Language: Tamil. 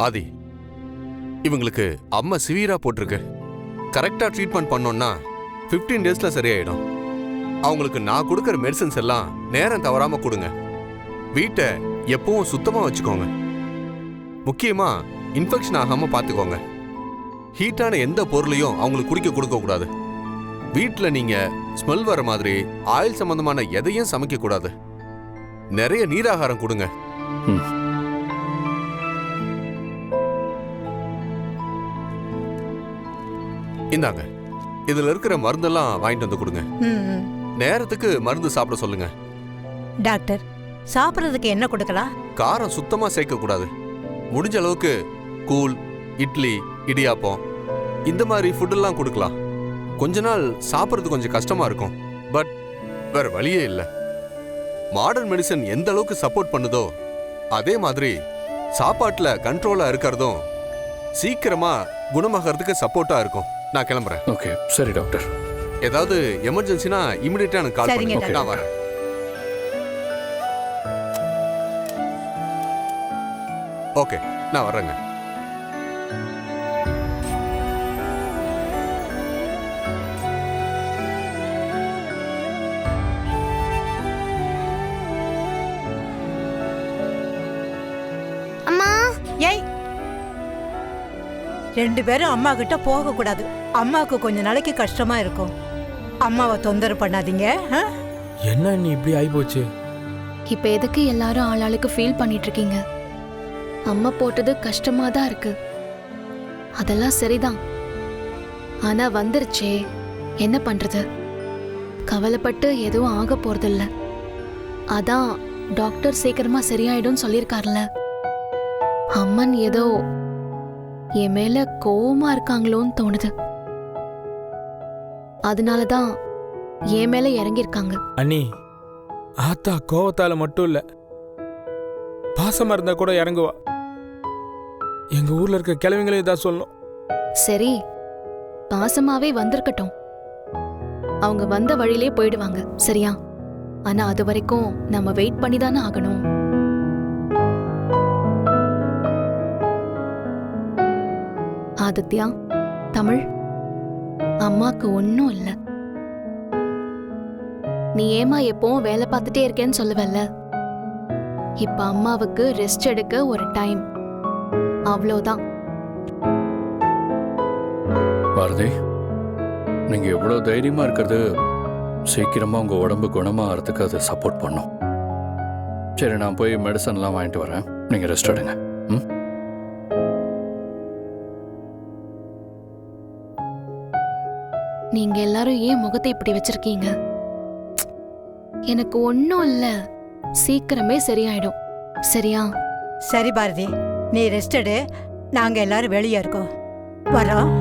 ஆதி, இவங்களுக்கு அம்மா சிவியரா போட்டிருக்கு. கரெக்டா ட்ரீட்மெண்ட் பண்ணோம்னா 15 டேஸ்ல சரியாயிடும். அவங்களுக்கு நான் கொடுக்கற மெடிசன்ஸ் எல்லாம் நேரம் தவறாம கொடுங்க. வீட்டை எப்பவும் சுத்தமா வச்சுக்கோங்க. முக்கியமா இன்ஃபெக்ஷன் ஆகாம பாத்துக்கோங்க. ஹீட்டான எந்த பொருளையும் அவங்களுக்கு குடிக்க கொடுக்க கூடாது. வீட்டில் நீங்க ஸ்மெல் வர மாதிரி ஆயில் சம்பந்தமான எதையும் சமைக்க கூடாது. நிறைய நீராகாரம் கொடுங்க. இந்தாங்க, இதுல இருக்கிற மருந்தெல்லாம் வாங்கிட்டு வந்து கொடுங்க. நேரத்துக்கு மருந்து சாப்பிட சொல்லுங்க. டாக்டர், சாப்பிட்றதுக்கு என்ன கொடுக்கலாம்? காரம் சுத்தமா சேர்க்க கூடாது. முடிஞ்ச அளவுக்கு கூழ், இட்லி, இடியாப்பம் இந்த மாதிரி ஃபுட்டெல்லாம் கொடுக்கலாம். கொஞ்ச நாள் சாப்பிட்றது கொஞ்சம் கஷ்டமா இருக்கும், பட் வேற வழியே இல்லை. மாடர்ன் மெடிசன் எந்த அளவுக்கு சப்போர்ட் பண்ணுதோ அதே மாதிரி சாப்பாட்டுல கண்ட்ரோலா இருக்கிறதும் சீக்கிரமா குணமாகறதுக்கு சப்போர்ட்டா இருக்கும். நான் கிளம்புறேன். ஓகே, சரி டாக்டர். ஏதாவது எமர்ஜென்சினா இமிடியேட்டா எனக்கு கால் பண்ணுங்க. நான் வரேன். ஓகே, நான் வர்றேங்க. ஏய், 2 பேரும் அம்மா கிட்ட போக கூடாது. அம்மாவுக்கு கொஞ்ச நாளைக்கு கஷ்டமா இருக்கும். அம்மாவை தொந்தரவு பண்ணாதீங்க. என்ன நீ இப்படி ஆயிப்போச்சு? இப்ப எதுக்கு எல்லாரும் ஆளாளுக்கு ஃபீல் பண்ணிட்டு இருக்கீங்க? அம்மா போட்டது கஷ்டமா தான் இருக்கு, அதெல்லாம் சரிதான். ஆனா வந்துருச்சே, என்ன பண்றது? கவலைப்பட்டு எதுவும் ஆக போறதில்ல. அதான் டாக்டர் சீக்கிரமா சரியாயிடும் சொல்லிருக்காருல. அம்மன் ஏதோ என் மேல கோவமா இருக்காங்களோன்னு தோணுது. அதனாலதான் என் மேல இறங்கியிருக்காங்க. அண்ணி, ஆத்தா கோவத்தால மட்டும் இல்ல, பாசமா இருந்தா கூட இறங்குவா. எங்க ஊர்ல இருக்க கிழவிங்களே தான் சொல்லணும். சரி, பாசமாவே வந்திருக்கட்டும். அவங்க வந்த வழியிலே போயிடுவாங்க, சரியா? ஆனா அது வரைக்கும் நம்ம வெயிட் பண்ணி தானே ஆகணும். ஆதித்யா, தமிழ், அம்மாக்கு ஒன்னும் இல்ல. நீ ஏமா எப்பவும் வேலை பார்த்துட்டே இருக்கேன்னு சொல்லுவல்ல, இப்ப அம்மாவுக்கு ரெஸ்ட் எடுக்க ஒரு டைம், அவ்வளோதான். பாரதி, நீங்க எவ்வளவு தைரியமா இருக்கிறது சீக்கிரமா உங்க உடம்பு குணமாகறதுக்கு அது சப்போர்ட் பண்ணும். சரி, நான் போய் மெடிசன்லாம் வாங்கிட்டு வரேன். நீங்க ரெஸ்ட் எடுங்க. நீங்க எல்லாரும் ஏன் முகத்தை இப்படி வச்சிருக்கீங்க? எனக்கு ஒன்னும் இல்ல, சீக்கிரமே சரியாயிடும், சரியா? சரி பாரதி, நீ ரெஸ்ட் எடு. நாங்க எல்லாரும் வெளியே இருக்கோம். வரோம்.